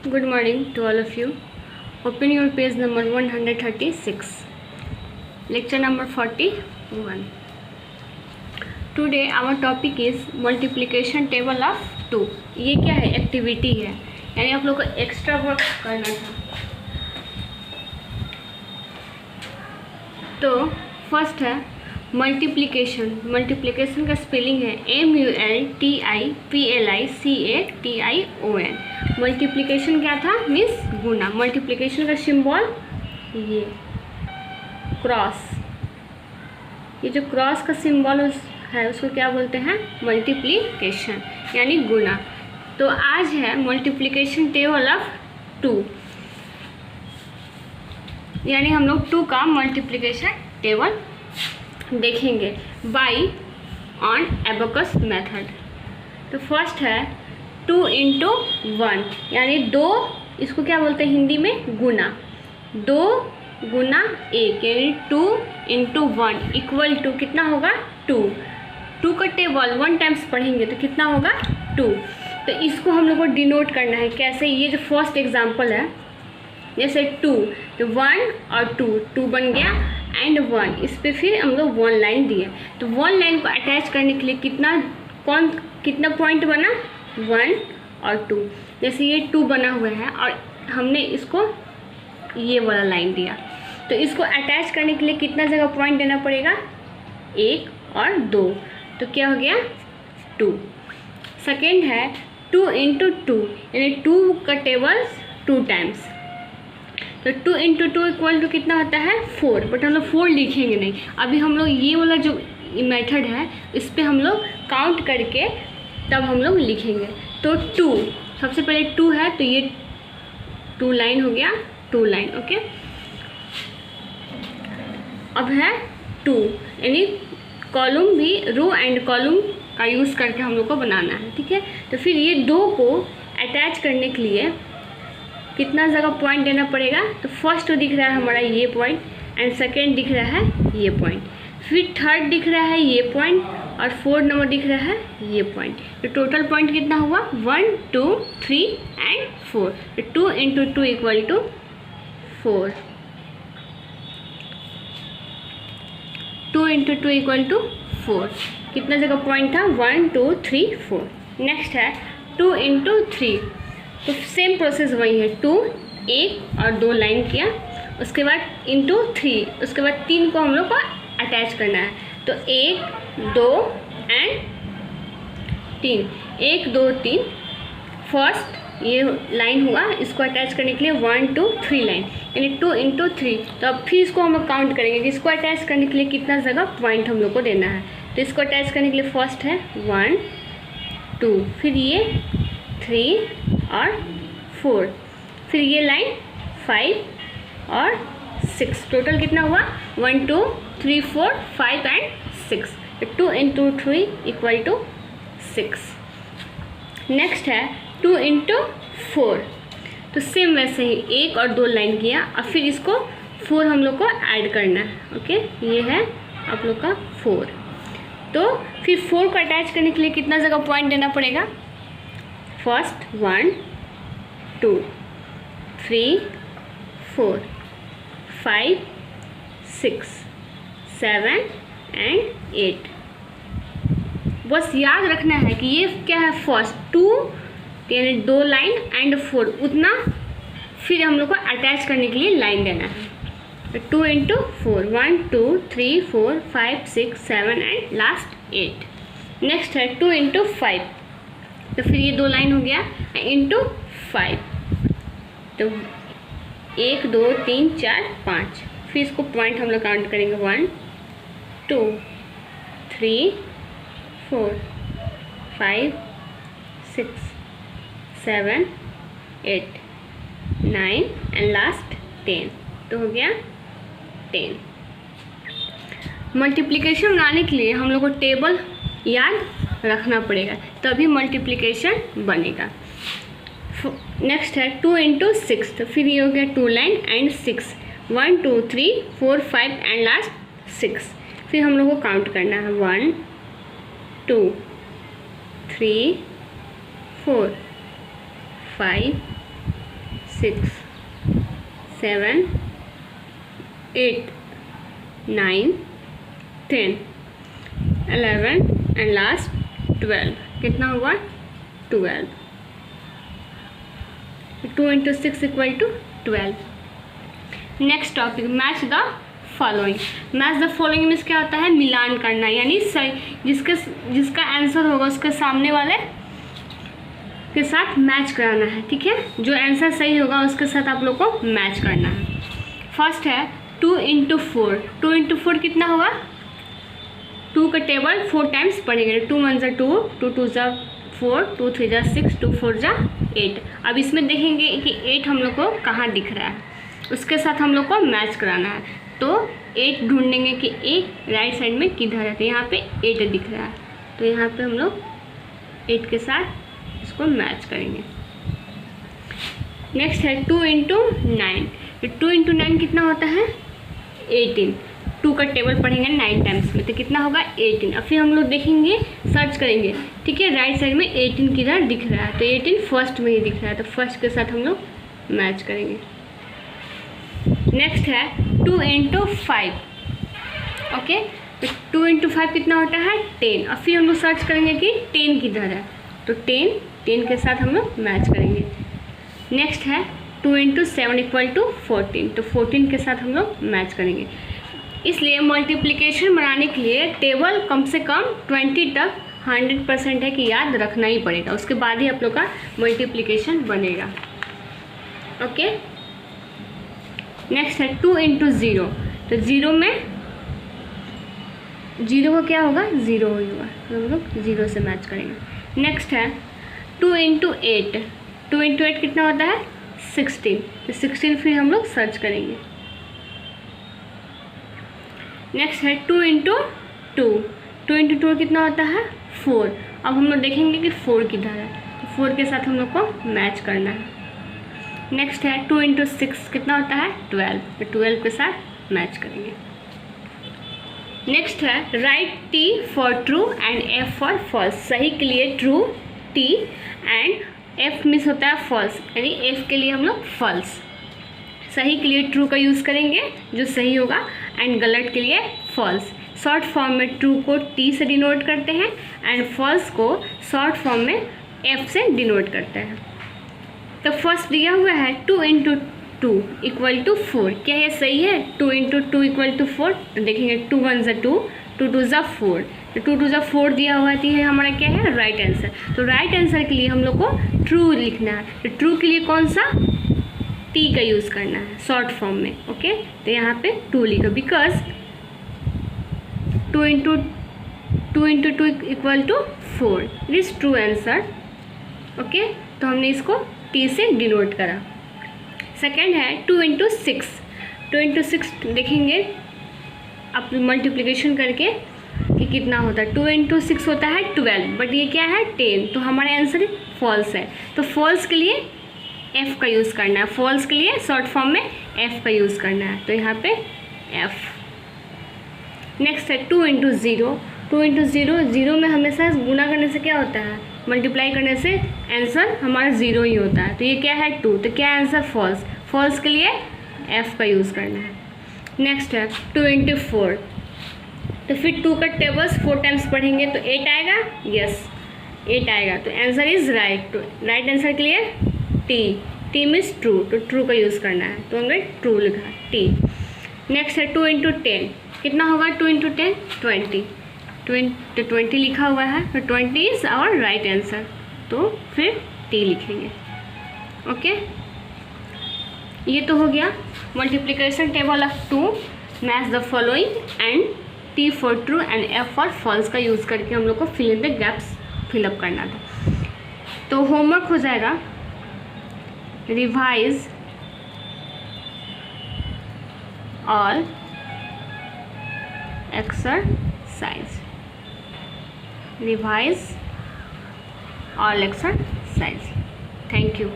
Good morning to all of you. Open your page number 136, lecture number 41. Today our topic is multiplication table of 2. ये क्या है? Activity है, यानी आप लोग को एक्स्ट्रा वर्क करना था. तो फर्स्ट है मल्टीप्लिकेशन. मल्टीप्लिकेशन का स्पेलिंग है MULTIPLICATION. मल्टीप्लिकेशन क्या था? मीन्स गुना. मल्टीप्लिकेशन का सिंबल ये क्रॉस. ये जो क्रॉस का सिंबल है उसको क्या बोलते हैं? मल्टीप्लिकेशन यानी गुना. तो आज है मल्टीप्लिकेशन टेबल ऑफ 2, यानी हम लोग 2 का मल्टीप्लिकेशन टेबल देखेंगे बाई ऑन एबेकस मेथड. तो फर्स्ट है 2 × 1, यानी 2, इसको क्या बोलते हैं हिंदी में? गुना. 2 गुना 1 यानी 2 × 1 इक्वल टू कितना होगा? 2. 2 का टेबल 1 टाइम्स पढ़ेंगे तो कितना होगा? 2. तो इसको हम लोग को डिनोट करना है. कैसे? ये जो फर्स्ट एग्जांपल है, जैसे 2 तो 1 और 2 बन गया एंड 1. इस पे फिर हम लोग 1 लाइन दिए. तो 1 लाइन को अटैच करने के लिए कितना पॉइंट बना? 1 और 2. जैसे ये 2 बना हुआ है और हमने इसको ये वाला लाइन दिया, तो इसको अटैच करने के लिए कितना जगह पॉइंट देना पड़ेगा? 1 और 2. तो क्या हो गया? 2. सेकेंड है 2 × 2, यानी 2 का टेबल 2 टाइम्स. तो 2 × 2 इक्वल टू कितना होता है? 4. बट हम लोग 4 लिखेंगे नहीं. अभी हम लोग ये वाला जो मेथड है इस पर हम लोग काउंट करके तब हम लोग लिखेंगे. तो 2 सबसे पहले 2 है तो ये 2 लाइन हो गया, 2 लाइन. ओके. अब है 2, यानी कॉलम भी रो एंड कॉलम का यूज़ करके हम लोग को बनाना है. ठीक है. तो फिर ये 2 को अटैच करने के लिए कितना जगह पॉइंट देना पड़ेगा? तो फर्स्ट दिख रहा है हमारा ये पॉइंट एंड सेकेंड दिख रहा है ये पॉइंट, फिर थर्ड दिख रहा है ये पॉइंट और 4 नंबर दिख रहा है ये पॉइंट. तो टोटल पॉइंट कितना हुआ? 1 2 3 एंड 4. तो 2 × 2 इक्वल टू 4. 2 × 2 equal to 4. कितना जगह पॉइंट था? 1 2 3 4. नेक्स्ट है 2 × 3. तो सेम प्रोसेस वही है. 2 1 और 2 लाइन किया, उसके बाद × 3, उसके बाद 3 को हम लोग को अटैच करना है. तो 1 2 एंड 3, 1 2 3. फर्स्ट ये लाइन हुआ, इसको अटैच करने के लिए 1 2 3 लाइन, यानी 2 × 3. तो अब फिर इसको हम लोग काउंट करेंगे कि इसको अटैच करने के लिए कितना जगह पॉइंट हम लोग को देना है. तो इसको अटैच करने के लिए फर्स्ट है 1 2, फिर ये 3 और 4, फिर ये लाइन 5 और 6. टोटल कितना हुआ? 1 2 3 4 5 एंड 6. 2 × 3 equal to 6. नेक्स्ट है 2 × 4. तो सेम वैसे ही 1 और 2 लाइन किया और फिर इसको 4 हम लोग को ऐड करना है. ओके. ये है आप लोग का 4. तो फिर 4 को अटैच करने के लिए कितना जगह पॉइंट देना पड़ेगा? First 1 2 3 4 5 6 7 and 8. बस याद रखना है कि ये क्या है? फर्स्ट 2 यानी 2 लाइन एंड 4, उतना फिर हम लोग को अटैच करने के लिए लाइन देना है. तो 2 × 4 1 2 3 4 5 6 7 एंड लास्ट 8. नेक्स्ट है 2 × 5. तो फिर ये 2 लाइन हो गया × 5. तो 1 2 3 4 5. फिर इसको पॉइंट हम लोग काउंट करेंगे 1 2 3 4 5 6 7 8 9 एंड लास्ट 10. तो हो गया 10. मल्टीप्लिकेशन बनाने के लिए हम लोग को टेबल याद रखना पड़ेगा, तभी मल्टीप्लिकेशन बनेगा. नेक्स्ट है 2 × 6. तो फिर ये हो गया 2 लाइन एंड 6. 1 2 3 4 5 and last 6. फिर हम लोग को काउंट करना है 1 2 3 4 5 6 7 8 9 10 11 एंड लास्ट 12। कितना हुआ? 12। 2 into 6 equal to 12। Next topic, match the following. Match the following means क्या होता है? मिलान करना, यानी सही जिसका आंसर होगा उसके सामने वाले के साथ मैच कराना है। ठीक है, जो आंसर सही होगा उसके साथ आप लोग को मैच करना है। फर्स्ट है 2 इंटू 4। 2 इंटू 4 कितना होगा? 2 का टेबल 4 टाइम्स पढ़ेंगे। 2 1 = 2, 2 2 = 4, 2 3 = 6, 2 4 = 8। अब इसमें देखेंगे कि 8 हम लोग को कहाँ दिख रहा है, उसके साथ हम लोग को मैच कराना है। तो 8 ढूंढेंगे कि 8 राइट साइड में किधर है, तो यहाँ पे 8 दिख रहा है, तो यहाँ पे हम लोग 8 के साथ इसको मैच करेंगे। नेक्स्ट है 2 इंटू 9। 2 इंटू 9 कितना होता है? 18। 2 का टेबल पढ़ेंगे 9 टाइम्स में, तो कितना होगा? 18। अब फिर हम लोग देखेंगे, सर्च करेंगे। ठीक है, राइट साइड में 18 किधर दिख रहा है, तो 18 फर्स्ट में ही दिख रहा है, तो फर्स्ट के साथ हम लोग मैच करेंगे। नेक्स्ट है 2 इंटू 5। ओके, तो 2 इंटू 5 कितना होता है? 10। और फिर हम लोग सर्च करेंगे कि 10 किधर है, तो 10 के साथ हम लोग मैच करेंगे। नेक्स्ट है 2 इंटू 7 इक्वल टू 14, तो 14 के साथ हम लोग मैच करेंगे। इसलिए मल्टीप्लिकेशन बनाने के लिए टेबल कम से कम 20 तक 100% है कि याद रखना ही पड़ेगा, उसके बाद ही आप लोग का मल्टीप्लिकेशन बनेगा। ओके, नेक्स्ट है 2 इंटू 0। तो 0 में 0 का क्या होगा? 0 ही होगा, तो हम लोग 0 से मैच करेंगे। नेक्स्ट है 2 इंटू 8। 2 इंटू 8 कितना होता है? 16, तो 16 फिर हम लोग सर्च करेंगे। नेक्स्ट है 2 इंटू 2। 2 इंटू 2 कितना होता है? 4। अब हम लोग देखेंगे कि 4 किधर है, तो 4 के साथ हम लोग को मैच करना है। नेक्स्ट है 2 इंटू 6 कितना होता है? 12, तो 12 के साथ मैच करेंगे। नेक्स्ट है right T for true and F for false. सही के लिए ट्रू T एंड F मिस होता है फॉल्स, यानी F के लिए हम लोग फॉल्स। सही के लिए ट्रू का यूज़ करेंगे जो सही होगा, एंड गलत के लिए फॉल्स। शॉर्ट फॉर्म में ट्रू को T से डिनोट करते हैं एंड फॉल्स को शॉर्ट फॉर्म में F से डिनोट करते हैं। तो फर्स्ट दिया हुआ है 2 इंटू 2 इक्वल टू 4। क्या ये सही है? 2 इंटू 2 इक्वल टू 4। तो देखेंगे 2 1 = 2, 2 2 = 4, तो 2 2 = 4 दिया हुआ है, ये हमारा क्या है? Right answer. तो राइट आंसर के लिए हम लोग को ट्रू लिखना है, तो ट्रू के लिए कौन सा? T का यूज़ करना है शॉर्ट फॉर्म में। ओके, तो यहाँ पे 2 लिखा, because 2 into 2 equal to 4, it is true answer. Okay, तो हमने इसको T से डिनोट करा। सेकेंड है 2 इंटू 6। 2 इंटू 6 देखेंगे आप मल्टीप्लिकेशन करके कि कितना होता है। 2 इंटू 6 होता है 12, बट ये क्या है? 10, तो हमारा आंसर फॉल्स है। तो फॉल्स के लिए F का यूज़ करना है, फॉल्स के लिए शॉर्ट फॉर्म में F का यूज़ करना है, तो यहाँ पे F। नेक्स्ट है 2 इंटू 0। 2 इंटू 0 में हमेशा गुना करने से क्या होता है? मल्टीप्लाई करने से आंसर हमारा 0 ही होता है, तो ये क्या है? 2, तो क्या आंसर? फॉल्स। फॉल्स के लिए F का यूज़ करना है। नेक्स्ट है 2 इंटू 4। तो फिर 2 का टेबल्स 4 टाइम्स पढ़ेंगे तो 8 आएगा। यस, 8 आएगा, तो आंसर इज़ राइट। तो राइट आंसर के लिए T मीन्स ट्रू, तो ट्रू का यूज़ करना है, तो हमने ट्रू लिखा T। नेक्स्ट है 2 इंटू 10। कितना होगा? 2 इंटू 10 20, 20 लिखा हुआ है, तो 20 इज़ आवर राइट आंसर, तो फिर T लिखेंगे। ओके, ये तो हो गया multiplication table of 2, match the following and T for true and F for false का यूज़ करके हम लोग को fill in the gaps fill up करना था। तो होमवर्क हो जाएगा revise all exercise, revise all exercise. Thank you.